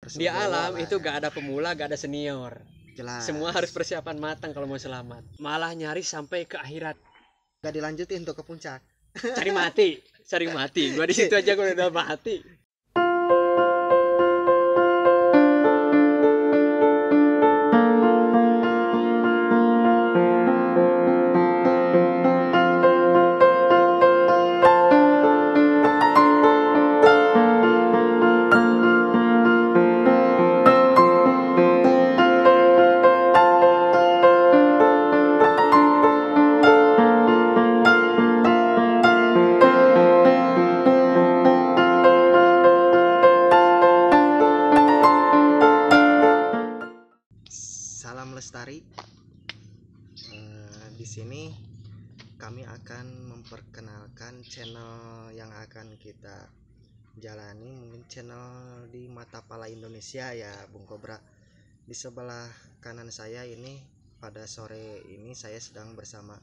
Rasul Di alam lah, itu ya. gak ada pemula, gak ada senior. Jelas. Semua harus persiapan matang kalau mau selamat. Malah nyaris sampai ke akhirat. Gak dilanjutin untuk ke puncak. Cari mati. Gua di situ aja gua udah mati. Salam lestari. Di sini kami akan memperkenalkan channel yang akan kita jalani, mungkin channel di Mata Pala Indonesia ya, Bung Kobra. Di sebelah kanan saya ini pada sore ini saya sedang bersama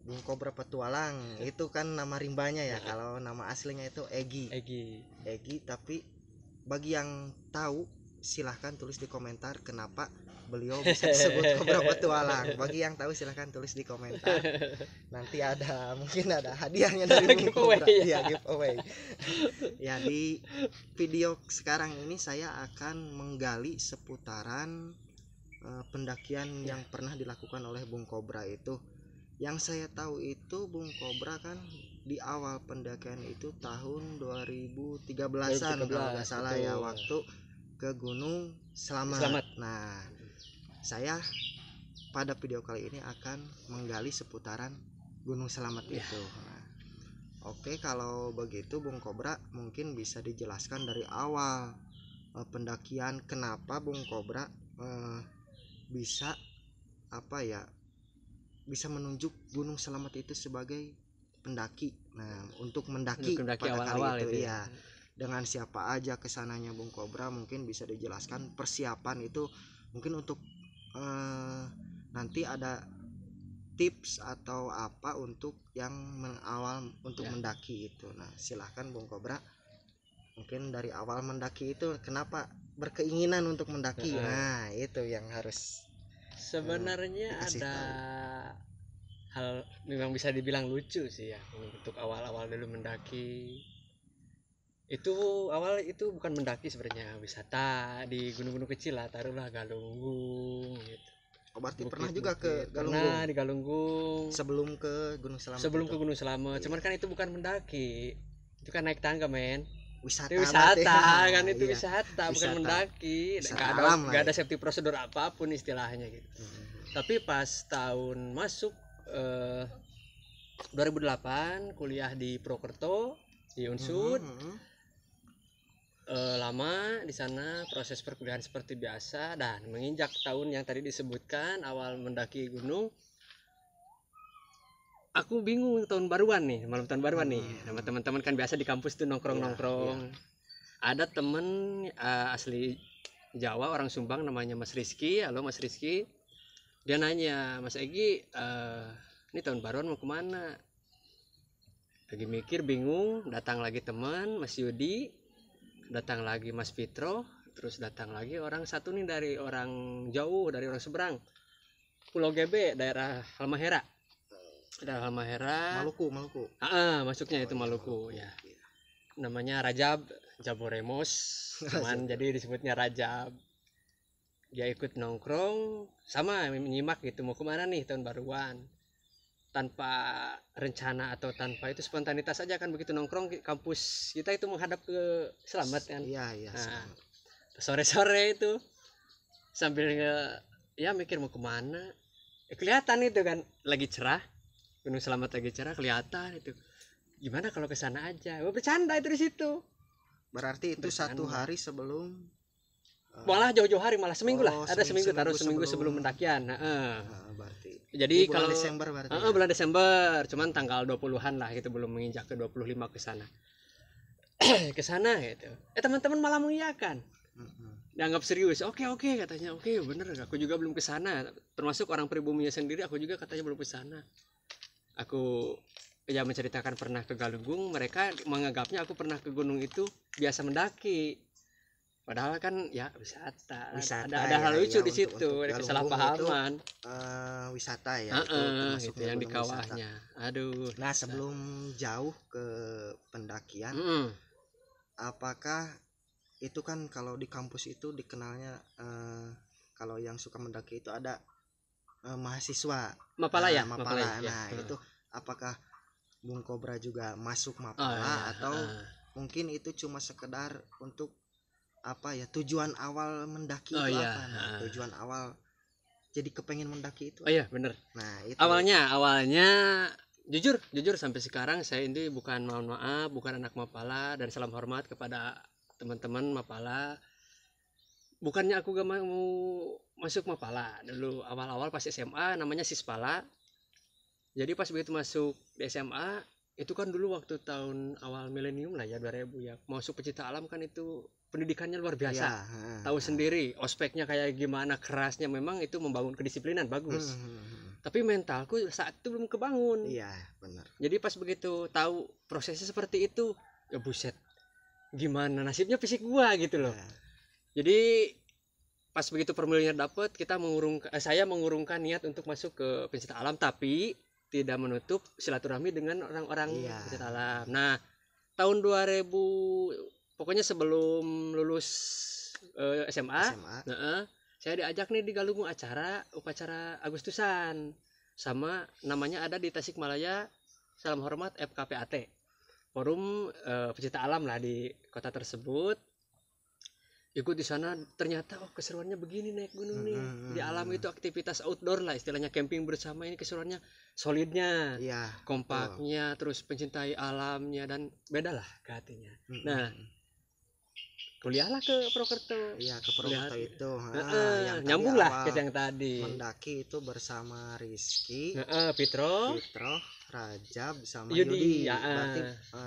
Bung Kobra Petualang. Itu kan nama rimbanya ya. Kalau nama aslinya itu Egi, tapi bagi yang tahu silahkan tulis di komentar kenapa beliau bisa disebut Kobra Petualang. Bagi yang tahu silahkan tulis di komentar. Nanti mungkin ada hadiahnya dari Bung Kobra. Ya, giveaway. Ya, di video sekarang ini saya akan menggali seputaran pendakian yang pernah dilakukan oleh Bung Kobra itu. Yang saya tahu itu Bung Kobra kan di awal pendakian itu tahun 2013-an kalau nggak salah ya, waktu ke Gunung Selamat. Nah, saya pada video kali ini akan menggali seputaran Gunung Selamat itu. Nah, oke, kalau begitu Bung Kobra mungkin bisa dijelaskan dari awal pendakian, kenapa Bung Kobra bisa bisa menunjuk Gunung Selamat itu sebagai pendaki. Nah, untuk mendaki pada awal-awal kali itu ya. Dengan siapa aja kesananya Bung Kobra, mungkin bisa dijelaskan persiapan itu, mungkin untuk nanti ada tips atau apa untuk yang awal untuk mendaki itu. Nah, silahkan Bung Kobra, mungkin dari awal mendaki itu kenapa berkeinginan untuk mendaki. Nah, itu yang harus sebenarnya ada hal memang bisa dibilang lucu sih ya untuk awal-awal dulu mendaki. Awal itu bukan mendaki sebenarnya, wisata di gunung-gunung kecil lah, taruhlah Galunggung gitu. Oh, berarti pernah juga ke Galunggung? Pernah di Galunggung. Sebelum ke Gunung Selamat. Ke Gunung Selamat. Cuman kan itu bukan mendaki. Itu kan naik tangga, men. Wisata kan itu wisata, bukan mendaki. Enggak ada safety prosedur apapun istilahnya gitu. Tapi pas tahun masuk 2008 kuliah di Prokerto di Unsud. Lama di sana, proses perkuliahan seperti biasa, dan menginjak tahun yang tadi disebutkan awal mendaki gunung, aku bingung malam tahun baruan nih sama teman-teman. Kan biasa di kampus tuh nongkrong. Ada temen asli Jawa, orang Sumbang, namanya Mas Rizky. Halo Mas Rizky. Dia nanya, Mas Egi, ini tahun baruan mau kemana? Lagi mikir, bingung. Datang lagi teman Mas Yudi, datang lagi Mas Fitro, terus datang lagi orang satu nih dari orang jauh, dari orang seberang, Pulau GB, daerah Halmahera. Maluku. Masuknya itu Maluku ya. Namanya Rajab Jaboremos, cuman jadi disebutnya Rajab. Dia ikut nongkrong, sama menyimak gitu, mau kemana nih tahun baruan. Tanpa rencana atau tanpa itu, spontanitas aja kan, begitu nongkrong kampus kita itu menghadap ke Selamat kan. Iya. Nah, sore-sore itu sambil mikir mau kemana, kelihatan itu kan lagi cerah, Gunung Selamat lagi cerah, kelihatan itu. Gimana kalau ke sana aja? Bercanda itu di situ. Berarti itu satu hari sebelum, malah jauh-jauh hari, malah seminggu lah. Ada seminggu sebelum pendakian. Berarti. Jadi bulan kalau Desember berarti. Bulan Desember, cuman tanggal 20-an lah gitu, belum menginjak ke 25 ke sana. Ke sana gitu. Teman-teman malah mengiyakan. Dianggap serius. Oke katanya. Oke, bener, aku juga belum ke sana. Termasuk orang pribuminya sendiri, aku juga katanya belum ke sana. Aku menceritakan pernah ke Galunggung, mereka menganggapnya aku pernah ke gunung itu biasa mendaki. Padahal kan ya wisata. Wisata Ada ya, hal lucu iya, di situ, untuk ada Galunggung kesalahpahaman. wisata ya, itu termasuk Gitu yang di gunung wisata. kawahnya. Aduh. Nah, sebelum jauh ke pendakian, apakah itu kan kalau di kampus itu dikenalnya kalau yang suka mendaki itu ada mahasiswa Mapala ya, Mapala. ya. Nah, itu apakah Bung Kobra juga masuk Mapala atau mungkin itu cuma sekedar untuk apa ya, tujuan awal mendaki itu apa? Nah, tujuan awal jadi kepengen mendaki itu. Oh iya, bener. Nah, itu Awalnya jujur sampai sekarang saya ini bukan, mohon maaf, bukan anak Mapala, dan salam hormat kepada teman-teman Mapala. Bukannya aku gak mau masuk Mapala dulu, awal-awal pas SMA namanya Sispala. Jadi pas begitu masuk di SMA itu kan dulu waktu tahun awal milenium lah ya, 2000 ya, masuk pecinta alam kan itu pendidikannya luar biasa ya, tahu sendiri ospeknya kayak gimana kerasnya, memang itu membangun kedisiplinan bagus. Tapi mentalku saat itu belum kebangun. Iya, benar. Jadi pas begitu tahu prosesnya seperti itu, ya buset, gimana nasibnya fisik gua gitu loh. Jadi pas begitu formulirnya dapat, saya mengurungkan niat untuk masuk ke pecinta alam, tapi tidak menutup silaturahmi dengan orang-orang pecinta alam. Nah, tahun 2000, pokoknya sebelum lulus SMA. Saya diajak nih di Galunggung upacara Agustusan, sama namanya ada di Tasikmalaya, salam hormat FKPAT, forum pecinta alam lah di kota tersebut. Ikut di sana, ternyata keseruannya begini naik gunung nih. Di alam itu aktivitas outdoor lah istilahnya, camping bersama, ini keseruannya solidnya, kompaknya, terus pencintai alamnya, dan beda lah ke hatinya. Nah, kuliahlah ke Purwokerto. Iya, ke Purwokerto itu. Yang nyambung lah ke yang tadi. Mendaki itu bersama Rizky, Pitro, Rajab sama Yudi. Berarti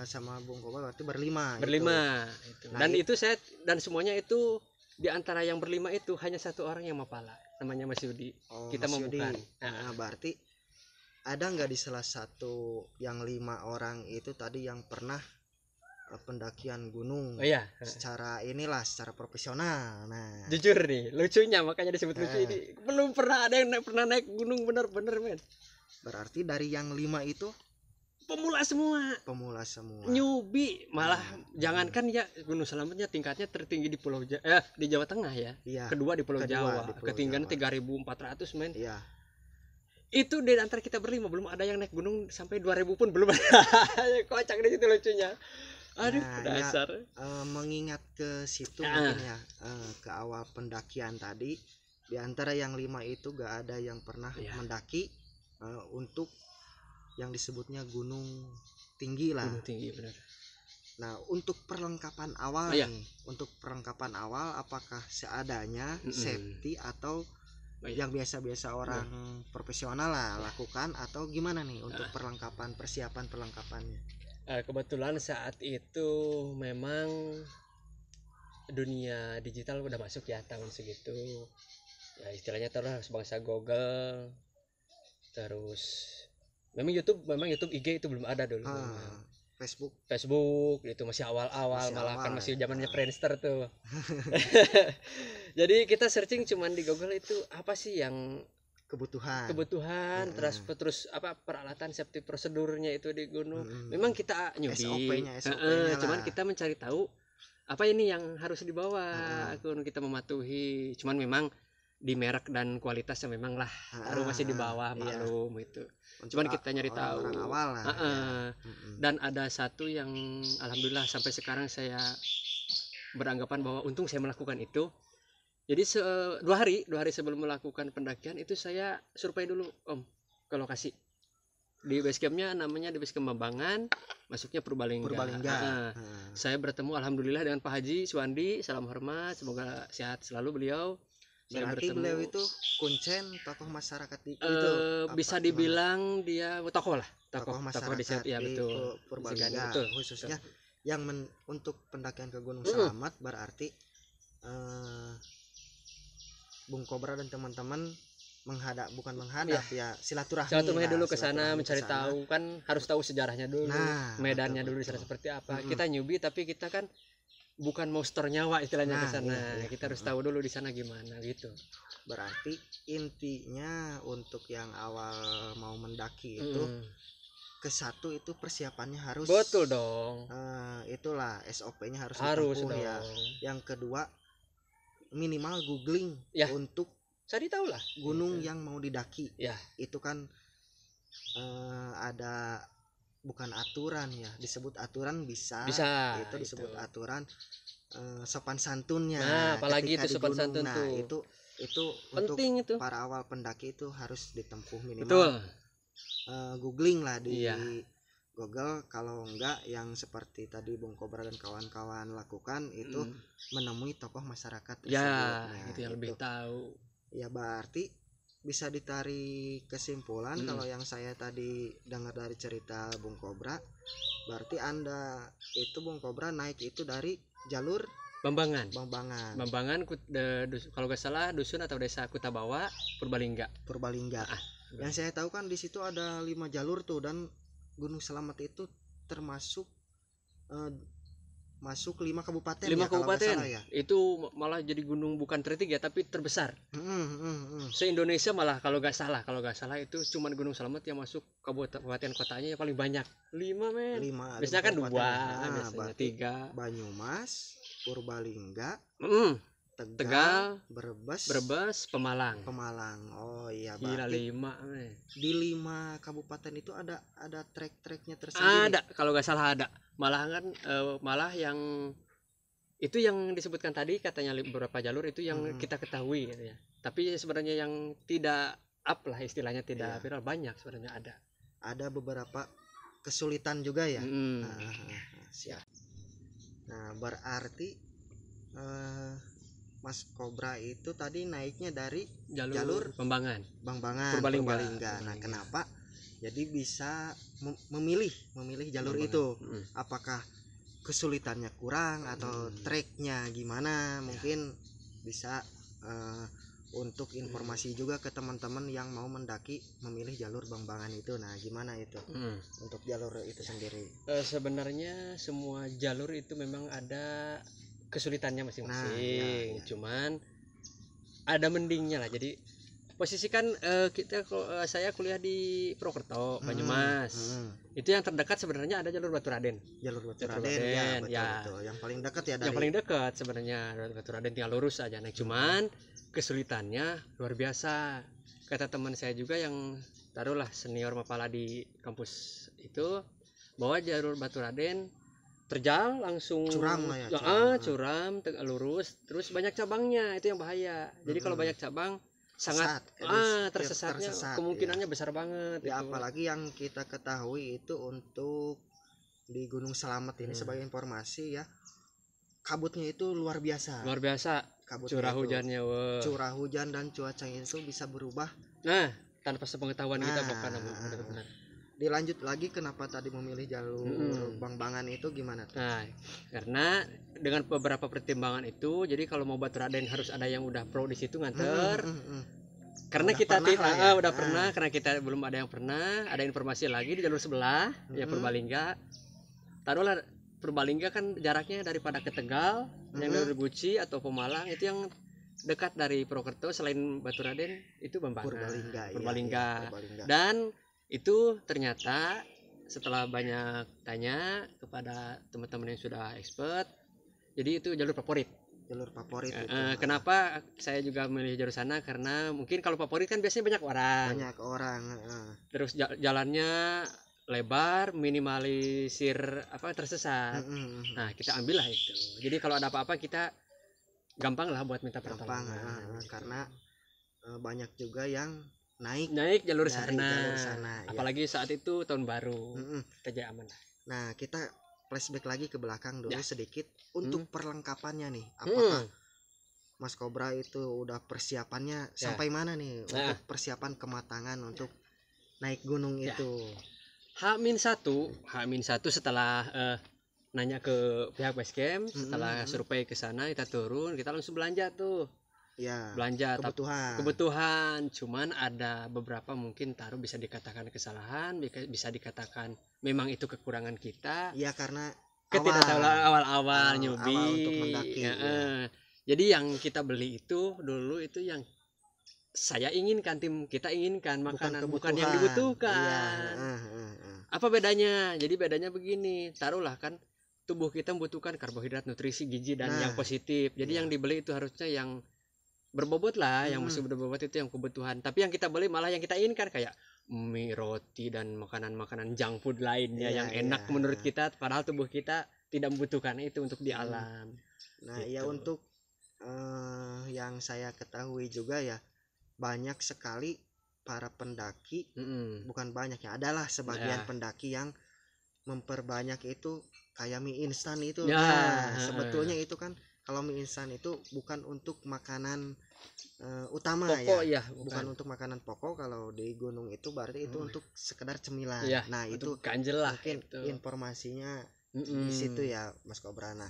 sama Bung Kobra berarti berlima. Itu. Nah, dan itu saya, dan semuanya itu di antara yang berlima itu hanya satu orang yang Mapala, namanya Mas Yudi. Kita membuka. Berarti ada nggak di salah satu yang 5 orang itu tadi yang pernah pendakian gunung secara profesional? Nah, jujur nih, lucunya makanya disebut lucu ini, belum pernah ada yang pernah naik gunung bener-bener, men. Berarti dari yang 5 itu pemula semua, newbie malah. Jangankan ya Gunung Slametnya tingkatnya tertinggi di di Jawa Tengah ya, kedua di Pulau Jawa, ketinggian 3.400, men. Itu dari antara kita berlima belum ada yang naik gunung sampai 2.000 pun belum ada. Kocak di situ lucunya. Aduh, dasar. Mengingat ke situ mungkin ya, ke awal pendakian tadi, di antara yang 5 itu gak ada yang pernah mendaki untuk yang disebutnya gunung tinggi lah. Gunung tinggi, benar. Nah, untuk perlengkapan awal apakah seadanya, safety, atau yang biasa-biasa orang profesional lah lakukan, atau gimana nih untuk persiapan perlengkapannya? Kebetulan saat itu memang dunia digital udah masuk ya tahun segitu ya, istilahnya terus bangsa Google, terus memang YouTube IG itu belum ada dulu. Facebook itu masih awal-awal, malah kan masih zamannya Friendster tuh. Jadi kita searching cuman di Google itu apa sih yang kebutuhan, terus apa peralatan safety prosedurnya itu di gunung. Memang kita newbie, SOP-nya cuman kita mencari tahu apa ini yang harus dibawa. Kita mematuhi, cuman memang di merek dan kualitasnya memang lah masih di bawah, maklum itu. Cuman kita nyari tahu awal lah. Dan ada satu yang alhamdulillah sampai sekarang saya beranggapan bahwa untung saya melakukan itu. Jadi 2 hari sebelum melakukan pendakian itu saya survei dulu, Om, ke lokasi. Di basecampnya namanya di basecamp Bambangan, masuknya Purbalingga. Saya bertemu alhamdulillah dengan Pak Haji Suwandi, salam hormat, semoga sehat selalu beliau. Berarti beliau itu kuncen tokoh masyarakat itu, bisa dibilang dia tokoh masyarakat ya, betul. Purbalingga, betul. Khususnya yang untuk pendakian ke Gunung Slamet. Berarti Bung Kobra dan teman-teman bukan menghadap ya, silaturahmi dulu ke sana, mencari tahu, kan harus tahu sejarahnya dulu, medannya dulu di sana seperti apa. Kita newbie tapi kita kan bukan mau store nyawa istilahnya ke Nah, sana. iya. Kita harus tahu dulu di sana gimana gitu. Berarti intinya untuk yang awal mau mendaki itu ke satu itu persiapannya harus Betul dong. Itulah SOP-nya harus Harus ditempuh dong. ya. Yang kedua minimal googling Ya. untuk Cari tahu lah gunung gitu. yang mau didaki. Ya. Itu kan ada bukan aturan ya, disebut aturan bisa itu disebut itu. aturan sopan santunnya. Nah, apalagi ketika itu di sopan gunung. santun Nah, tuh. itu Penting untuk itu. para awal pendaki itu harus ditempuh minimal. Betul. Googling lah di Iya. Google. Kalau enggak yang seperti tadi Bung Kobra dan kawan-kawan lakukan itu menemui tokoh masyarakat tersebut. Ya, Nah, itu yang lebih tahu. Ya berarti bisa ditarik kesimpulan kalau yang saya tadi dengar dari cerita Bung Kobra, berarti Anda itu Bung Kobra naik itu dari jalur Bambangan. Kalau nggak salah dusun atau desa Kutabawa, Purbalingga. Yang saya tahu kan di situ ada 5 jalur tuh, dan Gunung Selamet itu termasuk masuk 5 kabupaten. 5 ya, kabupaten. Ya. Itu malah jadi gunung bukan tertiga tapi terbesar. Se-Indonesia malah kalau nggak salah itu cuma Gunung Selamet yang masuk kabupaten kotanya yang paling banyak. 5 men. 5 biasanya kan 2, biasanya 3. Banyumas, Purbalingga, Tegal, Brebes, Pemalang. Oh iya, Gila, berarti 5 men. di 5 kabupaten itu ada trek-treknya tersendiri. Ada, kalau nggak salah ada. Malah yang itu yang disebutkan tadi katanya beberapa jalur itu yang kita ketahui gitu ya. Tapi sebenarnya yang tidak up lah istilahnya, tidak viral, banyak sebenarnya ada. Ada beberapa kesulitan juga ya. Siap. Nah, berarti Mas Kobra itu tadi naiknya dari jalur Bambangan, Purbalingga. Nah, kenapa jadi bisa memilih jalur itu? Apakah kesulitannya kurang atau treknya gimana? Mungkin bisa untuk informasi juga ke teman-teman yang mau mendaki memilih jalur Bambangan itu. Nah, gimana itu untuk jalur itu sendiri? Sebenarnya semua jalur itu memang ada kesulitannya masing-masing. Cuman ada mendingnya lah. Jadi posisikan saya kuliah di Purwokerto, Banyumas. Itu yang terdekat sebenarnya ada jalur Baturaden. Ya, betul. Yang paling dekat ya dari. Yang paling dekat sebenarnya Baturaden, tinggal lurus aja. Nah, cuman kesulitannya luar biasa. Kata teman saya juga yang taruhlah senior Mapala di kampus itu, bahwa jalur Baturaden terjal langsung curam lah ya, curam, lurus, terus banyak cabangnya, itu yang bahaya. Jadi kalau banyak cabang sangat tersesatnya kemungkinannya besar banget. Ya, apalagi yang kita ketahui itu untuk di Gunung Selamet ini sebagai informasi ya, kabutnya itu luar biasa. Curah hujannya, curah hujan dan cuacanya itu bisa berubah. Nah, tanpa sepengetahuan kita bahkan benar-benar. Dilanjut lagi, kenapa tadi memilih jalur Bambangan itu gimana tuh? Nah, karena dengan beberapa pertimbangan itu, jadi kalau mau Baturaden harus ada yang udah pro di situ nganter. Karena udah kita pernah, karena kita belum ada yang pernah. Ada informasi lagi di jalur sebelah, ya Purbalingga. Taruhlah Purbalingga kan jaraknya daripada ke Tegal, yang dari Guci atau Pemalang, itu yang dekat dari Purwokerto selain Baturaden itu Bambangan, Purbalingga. Dan itu ternyata setelah banyak tanya kepada teman-teman yang sudah expert, jadi itu jalur favorit itu. Kenapa saya juga memilih jalur sana? Karena mungkin kalau favorit kan biasanya banyak orang. Terus jalannya lebar, minimalisir tersesat. Nah, kita ambillah itu. Jadi kalau ada apa-apa kita gampang lah buat minta pertolongan. Karena banyak juga yang naik jalur sana. Apalagi saat itu tahun baru. Kita aman. Nah, kita flashback lagi ke belakang dulu sedikit untuk perlengkapannya nih. Apakah Mas Kobra itu udah persiapannya sampai mana nih untuk persiapan kematangan untuk naik gunung itu? H-1 setelah nanya ke pihak base camp, setelah survei ke sana, kita turun, kita langsung belanja tuh. Belanja kebutuhan. Cuman ada beberapa mungkin bisa dikatakan kesalahan, bisa dikatakan memang itu kekurangan kita. Ya, karena ketidaktahuan awal-awal newbie. Awal untuk mendaki. Ya. Jadi yang kita beli itu dulu itu yang saya inginkan, tim kita inginkan, makanan bukan yang dibutuhkan. Iya. Apa bedanya? Jadi bedanya begini, taruhlah kan tubuh kita membutuhkan karbohidrat, nutrisi, gizi dan yang positif. Jadi yang dibeli itu harusnya yang berbobot lah, yang masih berbobot itu yang kebutuhan. Tapi yang kita beli malah yang kita inginkan kayak mie, roti dan makanan-makanan junk food lainnya yang enak menurut kita, padahal tubuh kita tidak membutuhkan itu untuk di alam. Nah, gitu. Ya untuk yang saya ketahui juga ya, banyak sekali para pendaki, bukan banyak ya, adalah sebagian pendaki yang memperbanyak itu kayak mie instan itu. Sebetulnya itu kan kalau mie instan itu bukan untuk makanan utama pokok, ya bukan untuk makanan pokok. Kalau di gunung itu berarti itu untuk sekedar cemilan. Nah itu ganjel lah mungkin itu informasinya di situ ya Mas Kobra. Nah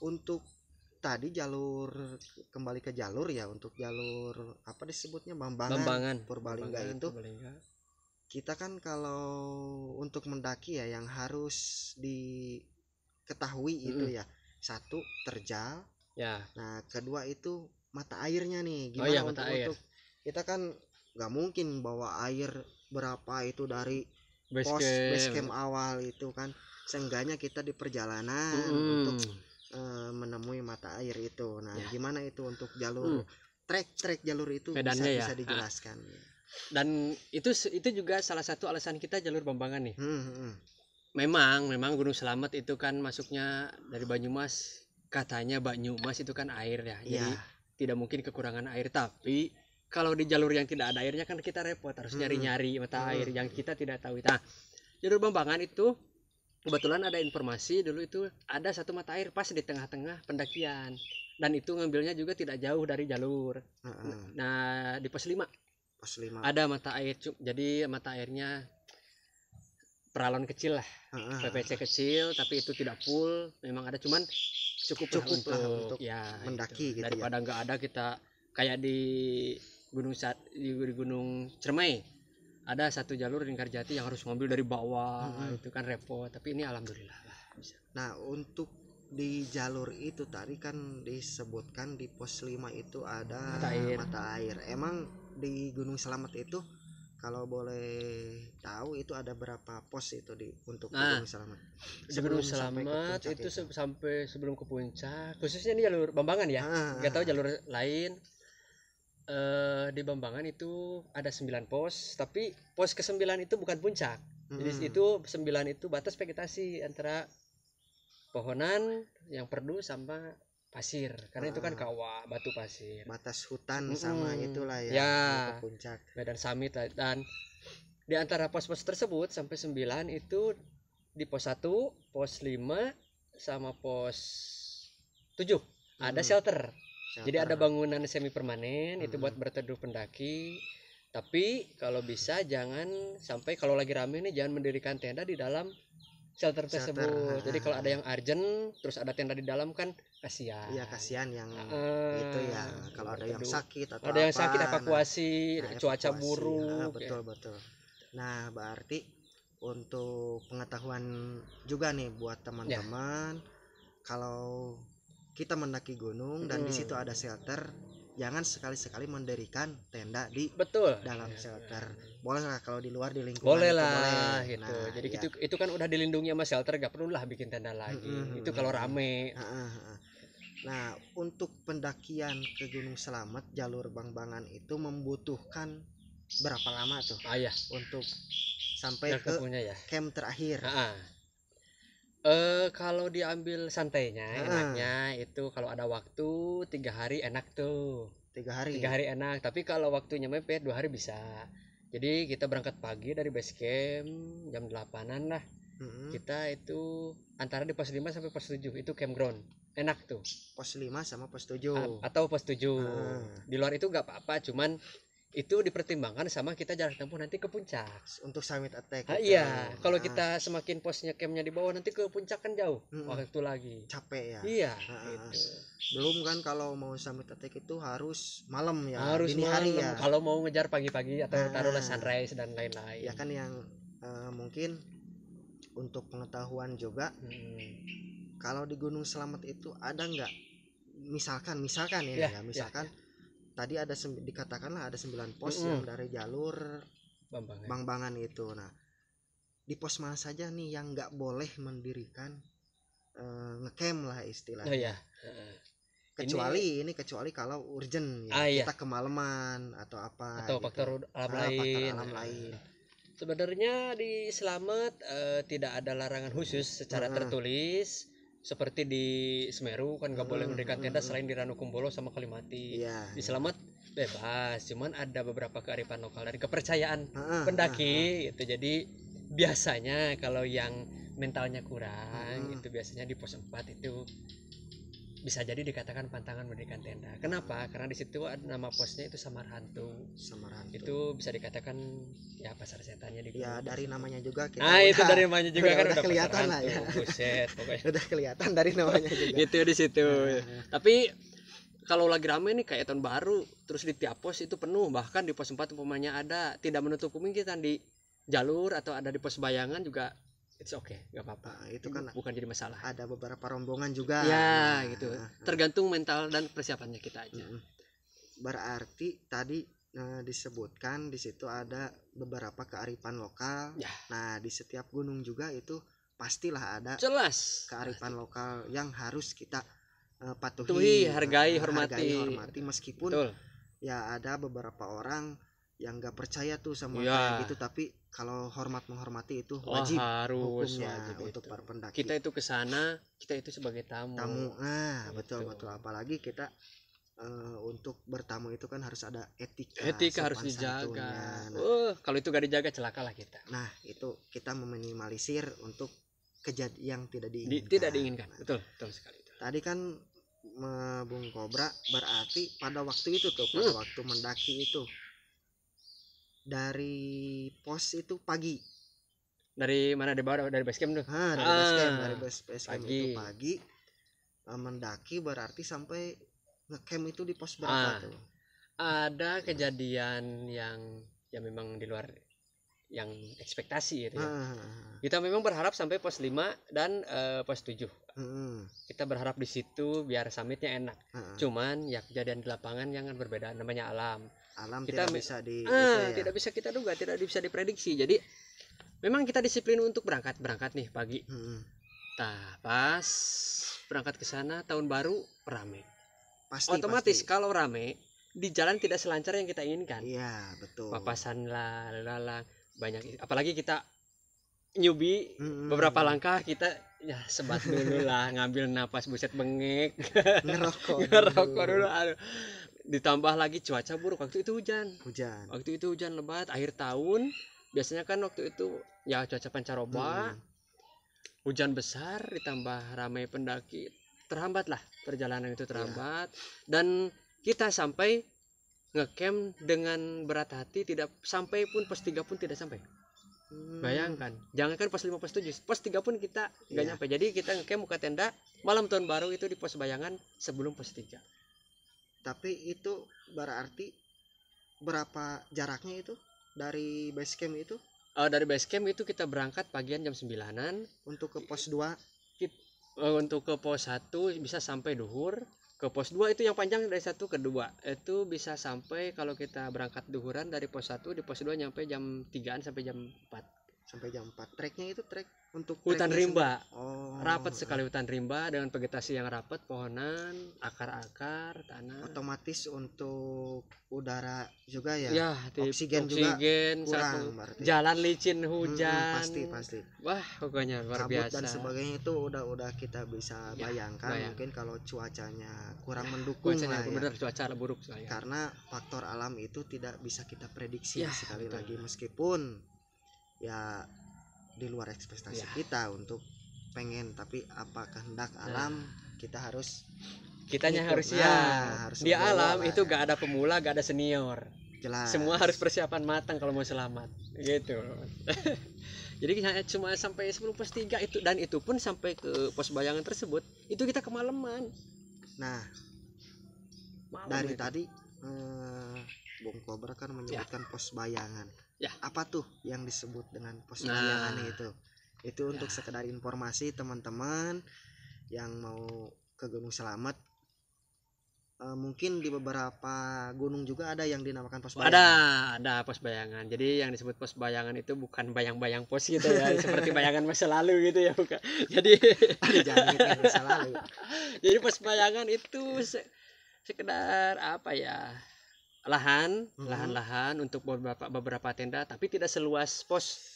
untuk tadi jalur, kembali ke jalur ya, untuk jalur apa disebutnya Bambangan Purbalingga itu kita kan kalau untuk mendaki ya yang harus diketahui itu ya, satu terjal ya, nah kedua itu mata airnya nih gimana. Untuk kita kan nggak mungkin bawa air berapa itu dari base camp awal itu kan, seenggaknya kita di perjalanan untuk menemui mata air itu. Nah gimana itu untuk jalur trek jalur itu bisa dijelaskan? Dan itu juga salah satu alasan kita jalur Bambangan nih. Memang Gunung Selamet itu kan masuknya dari Banyumas, katanya Banyumas itu kan air ya, jadi tidak mungkin kekurangan air. Tapi kalau di jalur yang tidak ada airnya kan kita repot, harus nyari-nyari mata air yang kita tidak tahu. Nah jalur Bambangan itu kebetulan ada informasi dulu itu ada satu mata air pas di tengah-tengah pendakian, dan itu ngambilnya juga tidak jauh dari jalur. Nah di pos 5 ada mata air, jadi mata airnya peralon kecil lah, PPC kecil, tapi itu tidak full, memang ada cuman cukup untuk ya mendaki gitu. Daripada nggak ada kita kayak di Gunung Cermai ada satu jalur Lingkarjati yang harus ngambil dari bawah, itu kan repot. Tapi ini alhamdulillah lah bisa. Nah untuk di jalur itu tadi kan disebutkan di pos 5 itu ada mata air. Emang di Gunung Selamet itu kalau boleh tahu itu ada berapa pos itu untuk Gunung Selamet? Di Gunung Selamet itu sampai sebelum ke puncak, khususnya di jalur Bambangan ya, nggak tahu jalur lain. Di Bambangan itu ada 9 pos, tapi pos ke-9 itu bukan puncak. Jadi itu 9 itu batas vegetasi antara pohonan yang perdu sama pasir, karena itu kan kawah batu pasir, batas hutan sama itulah ya, ke puncak Medan Summit. Dan di antara pos-pos tersebut sampai 9 itu di pos 1, pos 5 sama pos 7 ada shelter. Jadi ada bangunan semi permanen itu buat berteduh pendaki. Tapi kalau bisa jangan sampai, kalau lagi rame nih jangan mendirikan tenda di dalam shelter tersebut. Jadi kalau ada yang urgent terus ada tenda di dalam kan kasihan. Iya kasihan yang itu ya, kalau ada yang sakit atau ada yang sakit evakuasi, cuaca buruk. Betul. Nah berarti untuk pengetahuan juga nih buat teman-teman, kalau kita mendaki gunung dan di situ ada shelter, jangan sekali-sekali mendirikan tenda di dalam shelter. Boleh lah kalau di luar, di lingkungan boleh lah gitu. Nah, jadi itu kan udah dilindungi sama shelter, gak perlu lah bikin tenda lagi. Itu kalau rame. Nah untuk pendakian ke Gunung Selamet jalur Bambangan itu membutuhkan berapa lama tuh untuk sampai ke camp terakhir? Kalau diambil santainya enaknya itu kalau ada waktu 3 hari enak tuh. 3 hari enak, tapi kalau waktunya mepet 2 hari bisa. Jadi kita berangkat pagi dari base camp jam 8-an lah. Kita itu antara di pos 5 sampai pos 7 itu campground. Enak tuh. Pos 5 sama pos 7. Atau pos 7. Di luar itu enggak apa-apa, cuman itu dipertimbangkan sama kita jarak tempuh nanti ke puncak untuk summit attack. Iya, kalau kita semakin posnya campnya di bawah nanti ke puncak kan jauh waktu lagi, capek ya. Iya gitu. Belum kan kalau mau summit attack itu harus malam ya, harus dini hari ya. Kalau mau ngejar pagi-pagi atau taruhlah sunrise dan lain-lain ya kan, yang mungkin untuk pengetahuan juga, kalau di Gunung Slamet itu ada nggak, misalkan ini ya, misalkan tadi ada dikatakanlah ada 9 pos yang dari jalur Bambangan itu. Nah, di pos mana saja nih yang nggak boleh mendirikan ngecamp lah istilahnya. Kecuali kalau urgent ya, kita kemalaman atau apa atau gitu. faktor alam lain. Sebenarnya di Slamet tidak ada larangan khusus secara tertulis seperti di Semeru kan nggak boleh mendirikan tenda selain di Ranukumbolo sama Kalimati. Di Slamet bebas, cuman ada beberapa kearifan lokal dan kepercayaan pendaki gitu. Jadi biasanya kalau yang mentalnya kurang itu biasanya di pos 4 itu bisa jadi dikatakan pantangan mendirikan tenda. Kenapa? Karena di situ ada nama posnya itu Samar Hantu. Itu bisa dikatakan ya pasar setannya di ya dari namanya juga kita itu dari namanya juga kan udah kelihatan lah ya. Buset, pokoknya udah kelihatan dari namanya juga. Itu di situ. Tapi kalau lagi rame nih kayak tahun baru, terus di tiap pos itu penuh, bahkan di pos 4 umpamanya ada, tidak menutup kemungkinan di jalur atau ada di pos bayangan juga. It's okay, nggak apa-apa. Itu kan bukan jadi masalah. Ada beberapa rombongan juga. Ya, gitu. Tergantung mental dan persiapannya kita aja. Berarti tadi disebutkan di situ ada beberapa kearifan lokal. Ya. Nah, di setiap gunung juga itu pastilah ada jelas kearifan lokal yang harus kita patuhi, hargai, hormati meskipun betul. Ya ada beberapa orang yang nggak percaya tuh sama kayak gitu, tapi kalau menghormati itu wajib, harus hukumnya wajib untuk itu. para pendaki. Kita itu kesana, kita itu sebagai tamu. Betul apalagi kita untuk bertamu itu kan harus ada etika harus dijaga. Kalau itu gak dijaga celakalah kita. Nah, itu kita meminimalisir untuk kejadian yang tidak diinginkan. Betul sekali itu. Tadi kan Bung Kobra berarti pada waktu itu tuh, pada waktu mendaki itu dari pos itu pagi. Dari mana? Dari base camp tuh? Dari base camp itu pagi. Mendaki berarti sampai ngecamp itu di pos berapa tuh? Ada kejadian yang memang di luar yang ekspektasi gitu ya. Kita memang berharap sampai pos 5 dan pos 7. Kita berharap di situ biar summitnya enak. Cuman ya kejadian di lapangan yang kan berbeda, namanya alam kita tidak bisa tidak bisa kita duga, tidak bisa diprediksi. Jadi memang kita disiplin untuk berangkat nih pagi. Pas berangkat ke sana tahun baru rame. Otomatis kalau rame di jalan tidak selancar yang kita inginkan. Iya, betul. Papasan lah, banyak, apalagi kita newbie, beberapa langkah kita ya sebat dulu lah, ngambil napas, buset, bengek, ngerokok dulu. Aduh. Ditambah lagi cuaca buruk, waktu itu hujan lebat akhir tahun. Biasanya kan waktu itu ya cuaca pancaroba, hujan besar ditambah ramai pendaki, terhambat lah perjalanan itu terhambat. Dan kita sampai ngecamp dengan berat hati, tidak sampai pun pos 3 pun tidak sampai. Bayangkan, jangankan pos 5 pos 7, pos 3 pun kita nggak nyampe. Jadi kita ngecamp buka tenda malam tahun baru itu di pos bayangan sebelum pos 3. Tapi itu berarti berapa jaraknya itu dari base camp itu? Dari base camp itu kita berangkat pagian jam 9-an. Untuk ke pos 2? Untuk ke pos 1 bisa sampai duhur. Ke pos 2 itu yang panjang dari 1 ke 2. Itu bisa sampai kalau kita berangkat duhuran dari pos 1 di pos 2 nyampe jam 3-an sampai jam 4. Sampai jam 4. Treknya itu trek untuk hutan rimba. Rapat sekali hutan rimba dengan vegetasi yang rapat, pohonan, akar-akar, tanah. Otomatis untuk udara juga ya. Ya, oksigen juga kurang. Jalan licin, hujan. Pasti. Wah, pokoknya luar biasa. Dan sebagainya itu udah kita bisa bayangkan. Mungkin kalau cuacanya kurang mendukung lah ya. Benar, cuaca buruk soalnya. Karena faktor alam itu tidak bisa kita prediksi sekali lagi, meskipun ya di luar ekspektasi kita untuk pengen, tapi apa kehendak alam kita harus harus di alam itu gak ada pemula, gak ada senior, jelas semua harus persiapan matang kalau mau selamat gitu. Jadi cuma sampai sebelum pos 3 itu, dan itu pun sampai ke pos bayangan tersebut itu kita kemalaman. Nah, dari tadi Bung Kobra kan menyebutkan pos bayangan. Apa tuh yang disebut dengan pos bayangan itu? Itu untuk sekedar informasi teman-teman yang mau ke Gunung Slamet. Mungkin di beberapa gunung juga ada yang dinamakan pos bayangan. Ada pos bayangan. Jadi yang disebut pos bayangan itu bukan bayang-bayang pos gitu ya, seperti bayangan masa lalu gitu ya, bukan. Jadi Jangan ingat masa lalu. Jadi pos bayangan itu sekedar apa ya? Lahan untuk beberapa tenda, tapi tidak seluas pos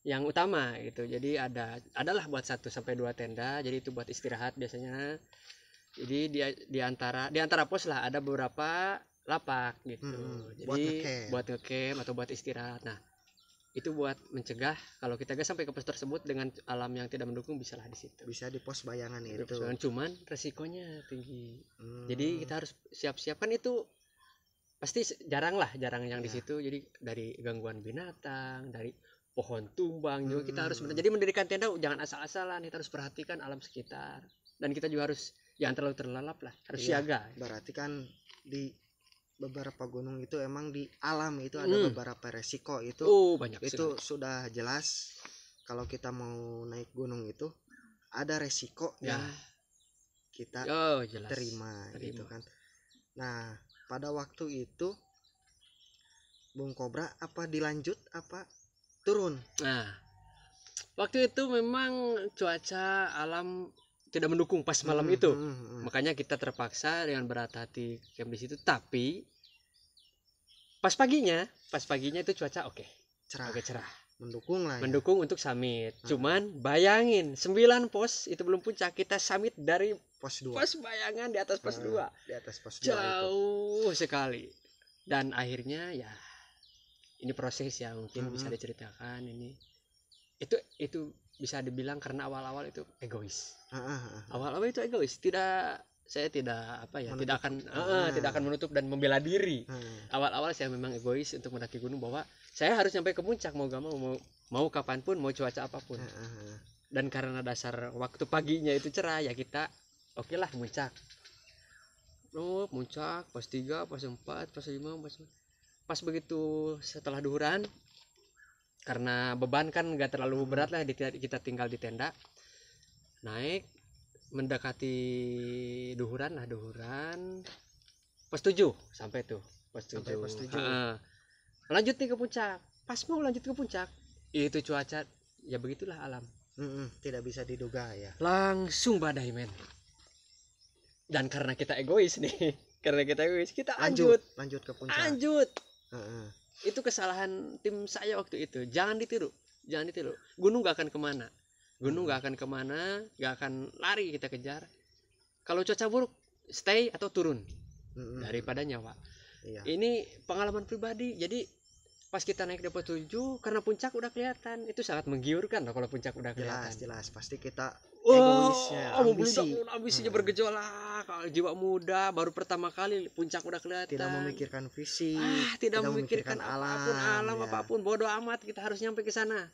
yang utama gitu. Jadi adalah buat 1 sampai 2 tenda. Jadi itu buat istirahat biasanya. Jadi di antara pos lah ada beberapa lapak gitu. Jadi buat ngecamp atau buat istirahat. Nah, itu buat mencegah kalau kita gak sampai ke pos tersebut dengan alam yang tidak mendukung, bisa lah di situ. Bisa di pos bayangan itu. Cuman resikonya tinggi. Jadi kita harus siap-siap, kan itu pasti jarang yang di situ. Jadi dari gangguan binatang, dari pohon tumbang juga kita harus. Jadi mendirikan tenda jangan asal-asalan, kita harus perhatikan alam sekitar. Dan kita juga harus jangan terlalu terlelap lah, harus siaga. Berarti kan di beberapa gunung itu emang di alam itu ada beberapa resiko itu. Banyak itu sudah jelas. Kalau kita mau naik gunung itu ada resiko yang kita terima gitu kan. Nah, pada waktu itu Bung Kobra apa dilanjut apa turun? Nah, waktu itu memang cuaca alam tidak mendukung pas malam itu. Makanya kita terpaksa dengan berat hati camp di situ. Tapi pas paginya itu cuaca cerah. Mendukung untuk summit. Cuman bayangin 9 pos itu belum puncak, kita summit dari pos 2. Pos bayangan di atas pos 2. Di atas pos 2 jauh itu sekali. Dan akhirnya ya ini proses yang mungkin bisa diceritakan ini. Itu bisa dibilang karena awal-awal itu egois. Awal-awal itu egois. Saya tidak akan menutup dan membela diri. Awal-awal saya memang egois untuk mendaki gunung, bahwa saya harus sampai ke puncak mau gak mau kapanpun, mau cuaca apapun. Dan karena dasar waktu paginya itu cerah, ya kita lah puncak. Puncak pos 3, pos 4, pos 5, pas begitu setelah duhuran, karena beban kan gak terlalu berat lah, kita tinggal di tenda, naik mendekati duhuran pos 7 sampai tuh pos 7. Lanjut nih ke puncak. Pas mau lanjut ke puncak, itu cuaca ya begitulah alam. Tidak bisa diduga ya. Langsung badai, men. Dan karena kita egois nih, kita lanjut ke puncak. Itu kesalahan tim saya waktu itu. Jangan ditiru. Gunung gak akan kemana. Gak akan lari kita kejar. Kalau cuaca buruk, stay atau turun daripada nyawa. Ini pengalaman pribadi. Jadi pas kita naik di pos 7, karena puncak udah kelihatan, itu sangat menggiurkan loh kalau puncak udah kelihatan. Jelas pasti kita egoisnya, ambisinya bergejolak. Jiwa muda baru pertama kali puncak udah kelihatan. Tidak memikirkan visi, tidak memikirkan alam apapun, bodoh amat, kita harus nyampe ke sana.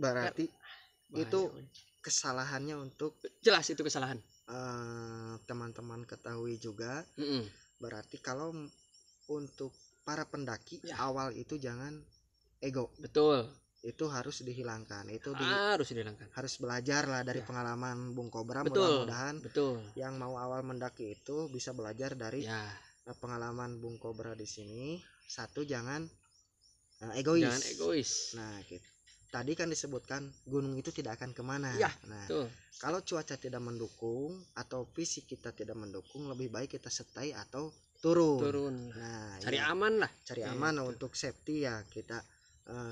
Berarti itu kesalahannya untuk jelas itu kesalahan. Teman-teman ketahui juga. Berarti kalau untuk para pendaki awal itu jangan ego. Betul. Itu harus dihilangkan. Harus belajar lah dari pengalaman Bung Kobra. Mudah-mudahan yang mau awal mendaki itu bisa belajar dari pengalaman Bung Kobra di sini. 1, jangan egois. Nah, gitu. Tadi kan disebutkan gunung itu tidak akan kemana. Kalau cuaca tidak mendukung atau fisik kita tidak mendukung, lebih baik kita stay atau turun. Nah, cari aman lah. Aman untuk safety ya kita.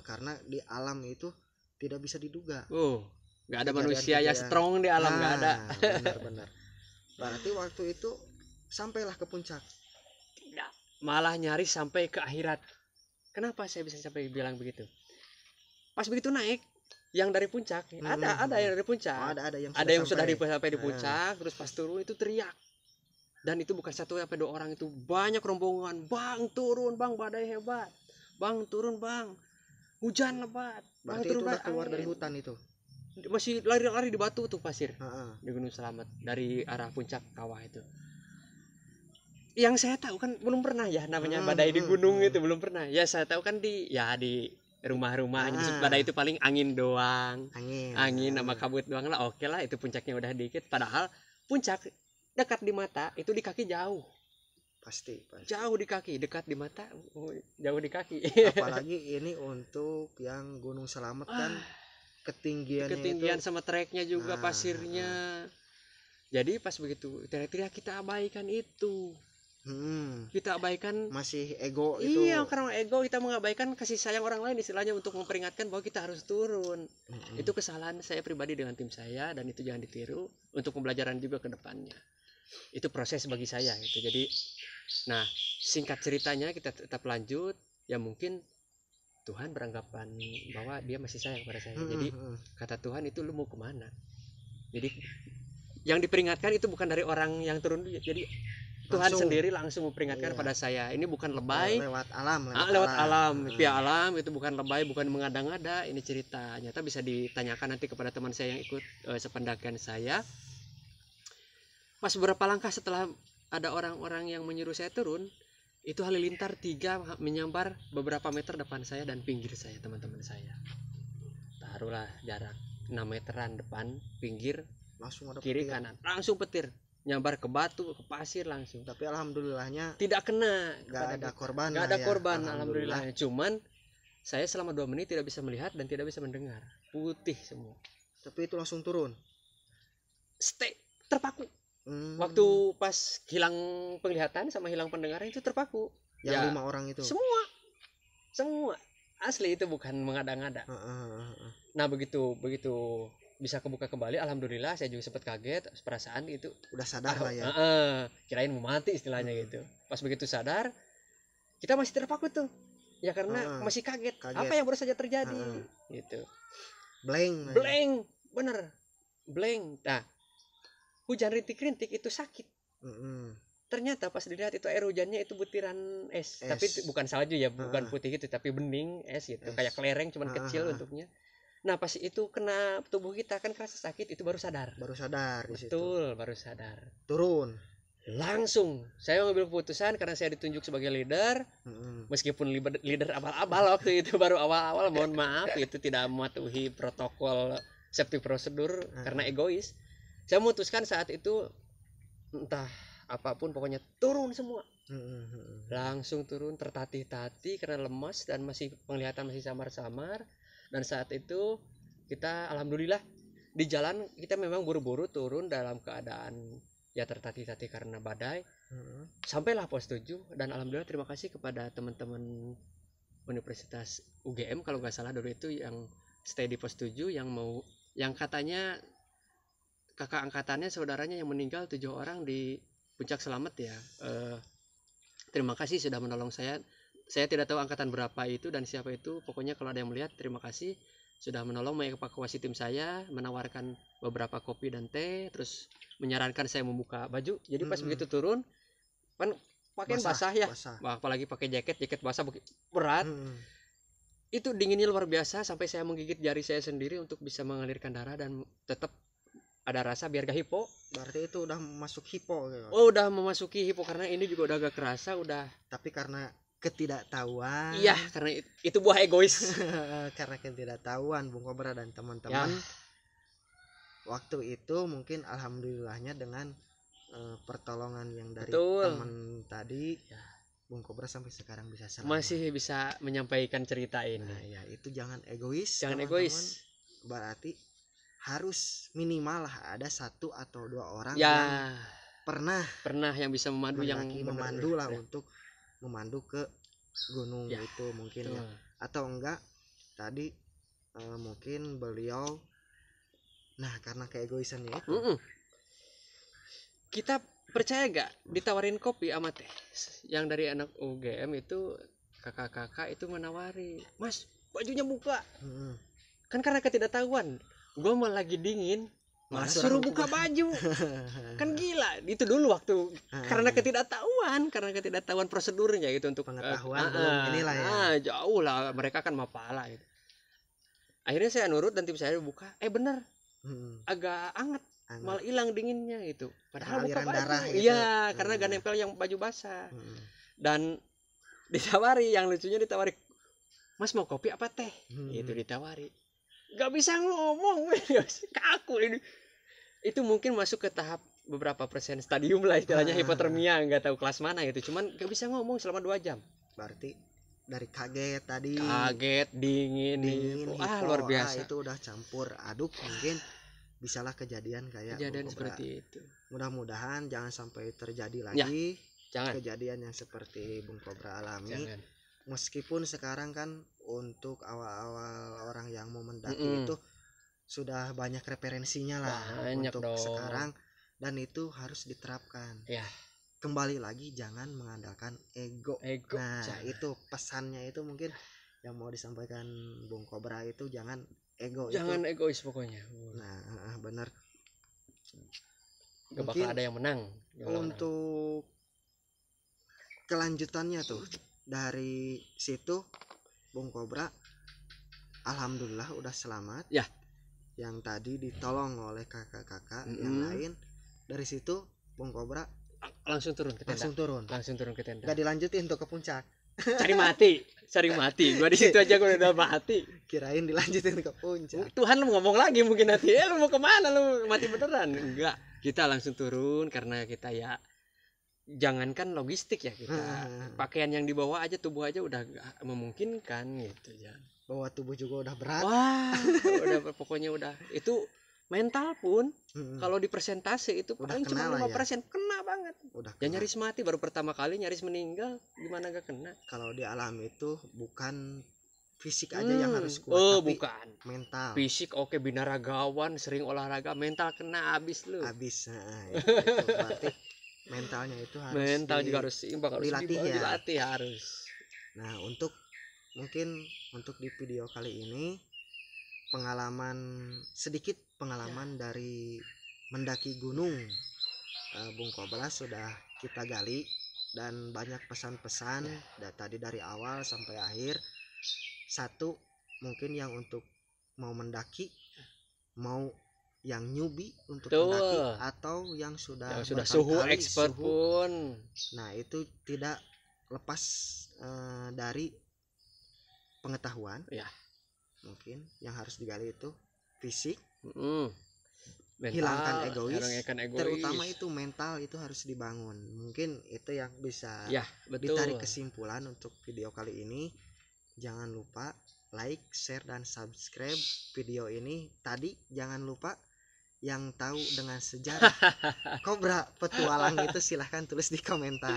Karena di alam itu tidak bisa diduga. Nggak ada manusia yang strong di alam, nggak ada. Benar. Berarti waktu itu sampailah ke puncak. Malah nyaris sampai ke akhirat. Kenapa saya bisa sampai bilang begitu? Pas begitu naik, yang dari puncak ada yang dari puncak. Ada yang sudah sampai di puncak, terus pas turun itu teriak. Dan itu bukan 1 sampai 2 orang, itu banyak rombongan. Bang, turun bang, badai hebat. Bang, turun bang, hujan lebat. Berarti itu udah keluar dari hutan itu. Masih lari-lari di batu tuh pasir. Di Gunung Slamet dari arah puncak kawah itu. Yang saya tahu kan belum pernah ya namanya badai di gunung itu, belum pernah. Ya saya tahu kan di rumah-rumah. Jadi pada itu paling angin doang, angin sama kabut doang lah. Oke lah, itu puncaknya udah dikit. Padahal puncak dekat di mata, itu di kaki jauh. Pasti. Jauh di kaki, dekat di mata, jauh di kaki. Apalagi ini untuk yang Gunung Selamet kan ketinggian sama treknya juga, pasirnya. Jadi pas begitu teriak-teriak kita abaikan itu. Kita abaikan, masih ego itu. Iya, karena ego kita mengabaikan kasih sayang orang lain istilahnya, untuk memperingatkan bahwa kita harus turun. Itu kesalahan saya pribadi dengan tim saya, dan itu jangan ditiru untuk pembelajaran juga ke depannya. Itu proses bagi saya gitu. Jadi nah, singkat ceritanya kita tetap lanjut. Ya mungkin Tuhan beranggapan bahwa dia masih sayang pada saya. Jadi kata Tuhan itu, lu mau kemana? Jadi yang diperingatkan itu bukan dari orang yang turun, jadi Tuhan sendiri langsung memperingatkan pada saya. Ini bukan lebay, lewat alam, via alam. Itu bukan lebay, bukan mengada-ngada. Ini cerita nyata, bisa ditanyakan nanti kepada teman saya yang ikut sependakian saya. Pas beberapa langkah setelah ada orang-orang yang menyuruh saya turun, itu halilintar 3 menyambar beberapa meter depan saya dan pinggir saya, teman-teman saya. Taruhlah jarak 6 meteran depan, pinggir, langsung ada kiri kanan, langsung petir, nyambar ke batu, ke pasir langsung. Tapi alhamdulillahnya tidak kena, nggak ada korban. Nggak ada korban, alhamdulillah. Cuman saya selama 2 menit tidak bisa melihat dan tidak bisa mendengar, putih semua. Tapi itu langsung turun. Terpaku. Waktu pas hilang penglihatan sama hilang pendengaran itu terpaku. Yang 5 orang itu. Semua asli, itu bukan mengada-ngada. Nah begitu bisa kebuka kembali, alhamdulillah. Saya juga sempat kaget, perasaan itu udah sadar lah ya. Kirain mau mati istilahnya gitu. Pas begitu sadar, kita masih terpaku tuh. Ya karena masih kaget. Apa yang baru saja terjadi gitu. Blank, bener. Blank. Nah, hujan rintik-rintik itu sakit. Ternyata pas dilihat itu air hujannya itu butiran es. Tapi bukan salju ya, bukan putih gitu, tapi bening es gitu, kayak kelereng cuman kecil bentuknya. Nah pas itu kena tubuh kita kan kerasa sakit, itu baru sadar di situ. Betul, baru sadar. Turun. Langsung saya mengambil keputusan karena saya ditunjuk sebagai leader. Meskipun leader abal-abal waktu itu, baru awal-awal, mohon maaf itu tidak mematuhi protokol safety prosedur karena egois. Saya memutuskan saat itu, entah apapun pokoknya turun semua. Langsung turun, tertatih-tatih karena lemas dan masih penglihatan masih samar-samar. Dan saat itu kita alhamdulillah di jalan kita memang buru-buru turun dalam keadaan ya tertatih-tatih karena badai. Sampailah pos 7 dan alhamdulillah terima kasih kepada teman-teman Universitas UGM kalau nggak salah dulu itu yang stay di pos 7, yang katanya kakak angkatannya, saudaranya yang meninggal 7 orang di Puncak Selamet ya. Terima kasih sudah menolong saya. Saya tidak tahu angkatan berapa itu dan siapa itu. Pokoknya kalau ada yang melihat, terima kasih sudah menolong mengevakuasi tim saya, menawarkan beberapa kopi dan teh, terus menyarankan saya membuka baju. Jadi pas begitu turun, kan pakaian basah ya. Apalagi pakai jaket basah berat. Itu dinginnya luar biasa sampai saya menggigit jari saya sendiri untuk bisa mengalirkan darah dan tetap ada rasa biar gak hipo. Berarti itu udah masuk hipo gitu. Oh, udah memasuki hipo karena ini juga udah agak kerasa udah. Tapi karena ketidaktahuan. Iya, karena itu buah egois. Karena ketidaktahuan Bung Kobra dan teman-teman. Waktu itu mungkin alhamdulillahnya dengan pertolongan yang dari teman tadi, Bung Kobra sampai sekarang bisa selamat. Masih bisa menyampaikan cerita ini. Nah, ya itu jangan egois. Jangan egois. Berarti harus minimal lah ada 1 atau 2 orang yang pernah yang bisa memandu, yang memandu lah untuk memandu ke gunung itu mungkin ya. Atau enggak tadi mungkin beliau karena keegoisannya itu. Kita percaya gak ditawarin kopi sama teh yang dari anak UGM itu, kakak-kakak itu menawari, "Mas, bajunya buka." Kan karena ketidaktahuan. Gue malah lagi dingin, malah suruh buka baju. Kan gila. Itu dulu waktu karena ketidaktahuan prosedurnya gitu untuk pengetahuan belum inilah ya. Jauh lah, mereka kan mapala gitu. Akhirnya saya nurut dan tim saya buka. Bener. Agak anget. Malah hilang dinginnya gitu. Padahal buka baju. Darah gitu. Iya, karena gak nempel yang baju basah. Dan ditawari, yang lucunya ditawari, Mas mau kopi apa teh? Hmm. Itu ditawari. Gak bisa ngomong, kaku ini. Itu mungkin masuk ke tahap beberapa persen stadium lah istilahnya, hipotermia, nggak tahu kelas mana gitu. Cuman gak bisa ngomong selama 2 jam. Berarti dari kaget tadi, Kaget, dingin, dingin, hipo. hipo, Luar biasa. itu udah campur aduk, mungkin bisalah kejadian kayak Kejadian Bung Kobra. seperti itu. Mudah-mudahan jangan sampai terjadi Ya, lagi jangan. kejadian yang seperti Bung Kobra alami. Jangan. Meskipun sekarang kan untuk awal-awal orang yang mau mendaki Mm-mm. itu sudah banyak referensinya lah Banyak untuk dong. sekarang, dan itu harus diterapkan. Ya. Kembali lagi jangan mengandalkan ego. Ego. Nah, Jangan. itu pesannya itu mungkin yang mau disampaikan Bung Kobra itu, jangan ego Jangan itu. egois pokoknya. Nah, benar. Gak Mungkin bakal ada yang menang. untuk kelanjutannya tuh dari situ Bung Kobra alhamdulillah udah selamat. Ya. Yang tadi ditolong oleh kakak-kakak Mm-mm. yang lain. Dari situ Bung Kobra langsung turun ke tenda. langsung turun ke tenda. gak dilanjutin tuh ke puncak. Cari mati. Gua di situ aja gua udah mati. Kirain dilanjutin ke puncak. Tuhan lu ngomong lagi mungkin nanti, lu mau kemana, lu mati beneran? Enggak, kita langsung turun karena kita ya jangankan logistik ya, kita pakaian yang dibawa aja, tubuh aja udah gak memungkinkan gitu ya. Bawa tubuh juga udah berat. Wah, udah pokoknya udah itu mental pun Mm-mm. kalau di persentase itu Udah paling cuma kena lah 5% kena banget. Udah Ya kena. nyaris mati, baru pertama kali nyaris meninggal, gimana gak kena? Kalau di alam itu bukan fisik aja yang harus kuat, tapi bukan. mental. Fisik oke, binaragawan, sering olahraga, mental kena abis lu. Habis. Nah, itu berarti mentalnya itu harus Mental juga harus seimbang, harus dilatih ya. dilatih harus. Nah, untuk di video kali ini sedikit pengalaman dari mendaki gunung Bung Kobra sudah kita gali, dan banyak pesan-pesan tadi dari awal sampai akhir. Satu, mungkin yang untuk mau mendaki, mau yang newbie untuk mendaki, atau yang sudah suhu expert pun. Nah, itu tidak lepas dari pengetahuan. Ya. Mungkin yang harus digali itu fisik, Mental, hilangkan egois, terutama itu mental itu harus dibangun. Mungkin itu yang bisa ditarik kesimpulan untuk video kali ini. Jangan lupa like, share, dan subscribe video ini. Tadi jangan lupa yang tahu dengan sejarah Kobra petualang itu silahkan tulis di komentar.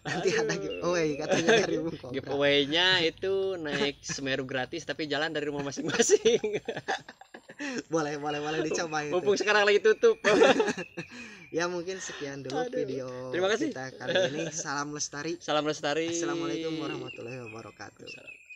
Nanti ada giveaway katanya dari Bung Kobra. Giveaway-nya itu naik Semeru gratis tapi jalan dari rumah masing-masing. boleh dicoba itu. Mumpung sekarang lagi tutup. Ya, mungkin sekian dulu video Terima kasih kita kali ini. Salam lestari. Salam lestari. Assalamualaikum warahmatullahi wabarakatuh.